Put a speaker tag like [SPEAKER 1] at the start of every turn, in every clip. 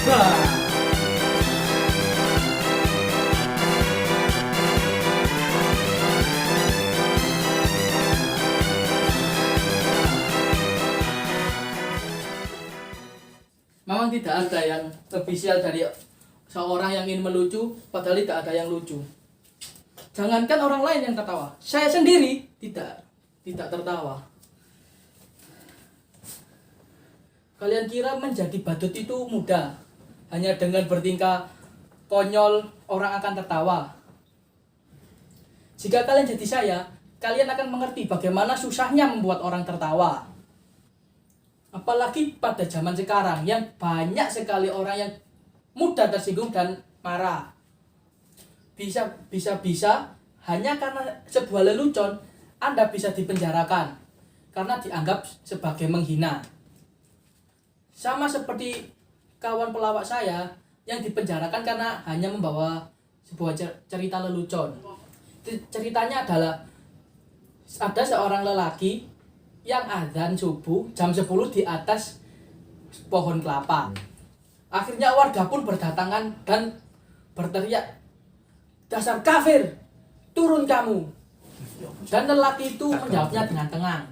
[SPEAKER 1] Bah. Memang tidak ada yang lebih sial dari seorang yang ingin melucu, padahal tidak ada yang lucu. Jangankan orang lain yang tertawa, saya sendiri tidak tertawa. Kalian kira menjadi badut itu mudah? Hanya dengan bertingkah konyol orang akan tertawa. Jika kalian jadi saya, kalian akan mengerti bagaimana susahnya membuat orang tertawa. Apalagi pada zaman sekarang yang banyak sekali orang yang mudah tersinggung dan marah. Bisa hanya karena sebuah lelucon Anda bisa dipenjarakan karena dianggap sebagai menghina. Sama seperti kawan pelawak saya yang dipenjarakan karena hanya membawa sebuah cerita lelucon. Ceritanya adalah ada seorang lelaki yang azan subuh jam 10 di atas pohon kelapa. Akhirnya warga pun berdatangan dan berteriak, "Dasar kafir, turun kamu!" Dan lelaki itu menjawabnya dengan tenang,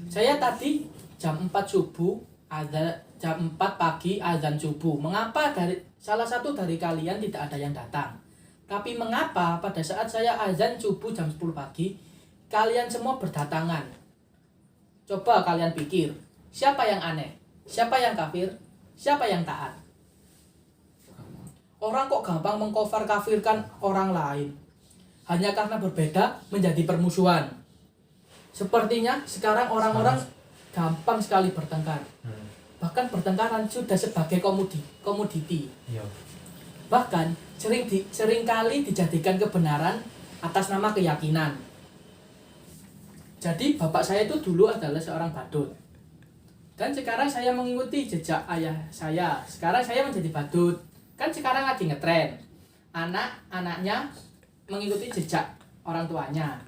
[SPEAKER 1] "Saya tadi jam 4 subuh, jam 4 pagi azan subuh. Mengapa salah satu dari kalian tidak ada yang datang? Tapi mengapa pada saat saya azan subuh jam 10 pagi, kalian semua berdatangan? Coba kalian pikir, siapa yang aneh? Siapa yang kafir? Siapa yang taat?" Orang kok gampang mengkafirkan orang lain hanya karena berbeda menjadi permusuhan. Sepertinya sekarang orang-orang gampang sekali bertengkar. Bahkan bertengkaran sudah sebagai komoditi. Bahkan seringkali dijadikan kebenaran atas nama keyakinan. Jadi bapak saya itu dulu adalah seorang badut. Dan sekarang saya mengikuti jejak ayah saya. Sekarang saya menjadi badut. Kan sekarang lagi ngetren. Anak-anaknya mengikuti jejak orang tuanya.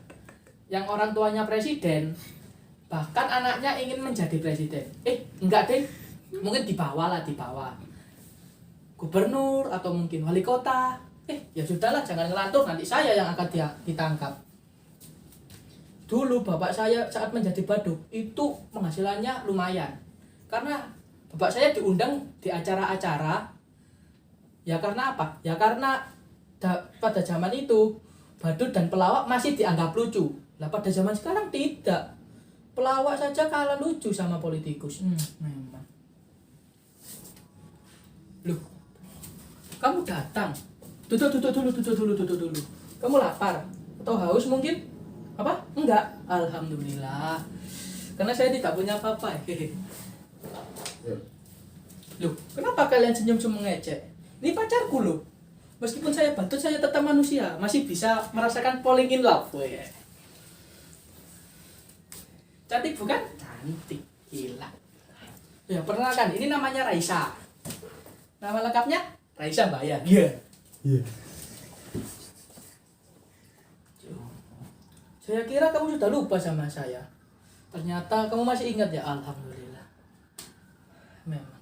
[SPEAKER 1] Yang orang tuanya presiden, bahkan anaknya ingin menjadi presiden. Enggak deh. Mungkin di bawah. Gubernur atau mungkin wali kota. Ya sudahlah, jangan ngelantur, nanti saya yang akan ditangkap. Dulu bapak saya saat menjadi badut itu penghasilannya lumayan. Karena bapak saya diundang di acara-acara. Ya karena apa? Ya karena pada zaman itu badut dan pelawak masih dianggap lucu. Lah pada zaman sekarang tidak. Pelawak saja kalah lucu sama politikus. Memang. Loh, kamu datang. Duduk dulu. Kamu lapar atau haus mungkin? Apa? Enggak. Alhamdulillah. Karena saya tidak punya apa-apa. Loh, kenapa kalian senyum-senyum mengejek? Ini pacarku loh. Meskipun saya badut, saya tetap manusia. Masih bisa merasakan falling in love. Cantik bukan? Cantik. Gila. Ya, perkenalkan, ini namanya Raisa. Nama lengkapnya Raisa Bayar. Iya. Saya kira kamu sudah lupa sama saya. Ternyata kamu masih ingat ya. Alhamdulillah. Memang.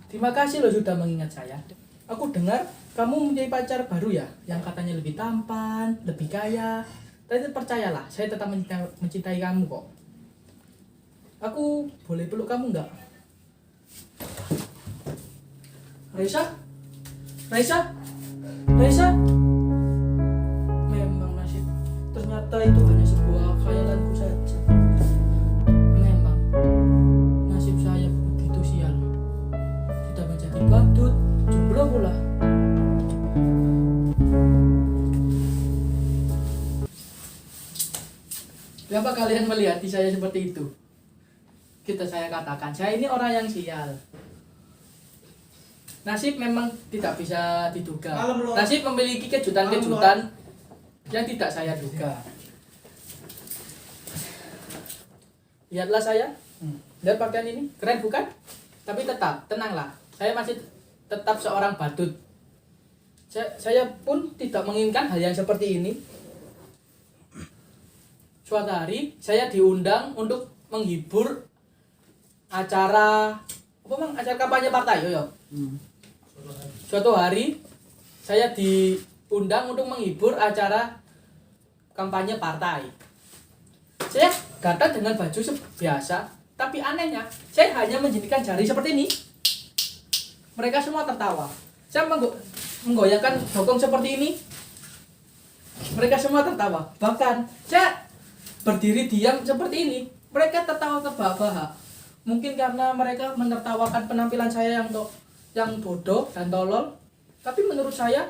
[SPEAKER 1] Terima kasih loh sudah mengingat saya. Aku dengar kamu mempunyai pacar baru ya, yang katanya lebih tampan, lebih kaya. Tapi percayalah, saya tetap mencintai kamu kok. Aku boleh peluk kamu nggak? Raisa? Memang nasib. Ternyata itu hanya sebuah khayalanku saja. Memang nasib saya begitu sial. Sudah menjadi badut, jomblo pula. Kenapa kalian melihat saya seperti itu? Saya katakan, saya ini orang yang sial. Nasib memang tidak bisa diduga. Nasib memiliki kejutan-kejutan yang tidak saya duga. Lihatlah saya. Lihat pakaian ini, keren bukan? Tapi tetap, tenanglah. Saya masih tetap seorang badut. Saya pun tidak menginginkan hal yang seperti ini. Suatu hari saya diundang untuk menghibur acara apa mang acara kampanye partai yo. Suatu hari saya diundang untuk menghibur acara kampanye partai. Saya datang dengan baju biasa, tapi anehnya saya hanya menjadikan jari seperti ini. Mereka semua tertawa. Saya menggoyangkan bokong seperti ini. Mereka semua tertawa. Bahkan saya berdiri diam seperti ini. Mereka tertawa terbahak-bahak. Mungkin karena mereka menertawakan penampilan saya yang bodoh dan tolol. Tapi menurut saya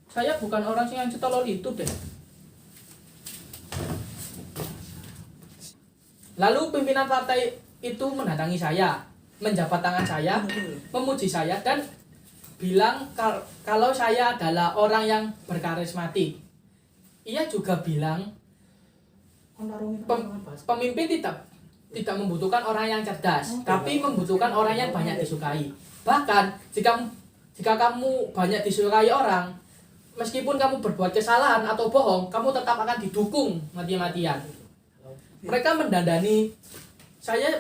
[SPEAKER 1] saya bukan orang yang setolol itu deh. Lalu pimpinan partai itu mendatangi saya, menjabat tangan saya, memuji saya dan bilang kalau saya adalah orang yang berkarismatik. Ia juga bilang pemimpin tidak membutuhkan orang yang cerdas, tapi membutuhkan orang yang banyak disukai. Bahkan jika kamu banyak disukai orang, meskipun kamu berbuat kesalahan atau bohong, kamu tetap akan didukung mati-matian. Mereka mendandani saya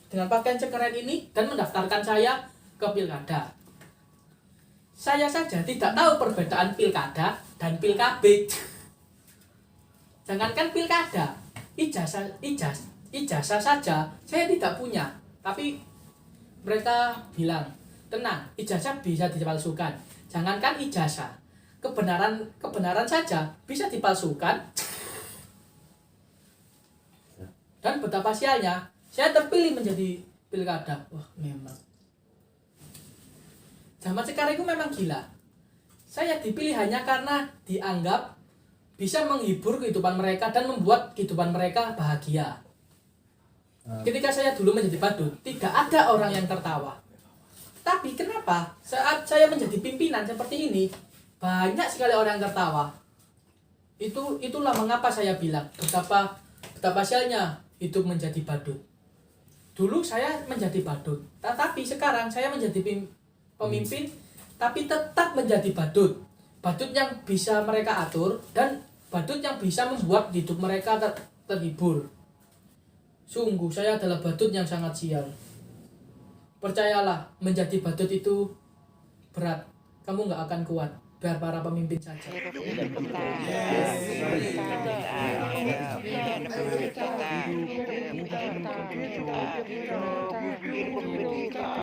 [SPEAKER 1] dengan pakaian sekeren ini dan mendaftarkan saya ke pilkada. Saya saja tidak tahu perbedaan pilkada dan pilkabik. Jangankan pilkada, ijazah saja saya tidak punya. Tapi mereka bilang, tenang, ijazah bisa dipalsukan. Jangankan ijazah, kebenaran saja bisa dipalsukan. Dan betapa sialnya, saya terpilih menjadi pilkada. Wah, memang. Zaman sekarang itu memang gila. Saya dipilih hanya karena dianggap bisa menghibur kehidupan mereka dan membuat kehidupan mereka bahagia. Ketika saya dulu menjadi badut, tidak ada orang yang tertawa. Tapi kenapa saat saya menjadi pimpinan seperti ini, banyak sekali orang yang tertawa. Itulah mengapa saya bilang betapa sialnya hidup menjadi badut. Dulu saya menjadi badut, tetapi sekarang saya menjadi pemimpin, tapi tetap menjadi badut. Badut yang bisa mereka atur dan badut yang bisa membuat hidup mereka terhibur. Sungguh saya adalah badut yang sangat sial. Percayalah, menjadi badut itu berat. Kamu nggak akan kuat. Biar para pemimpin saja.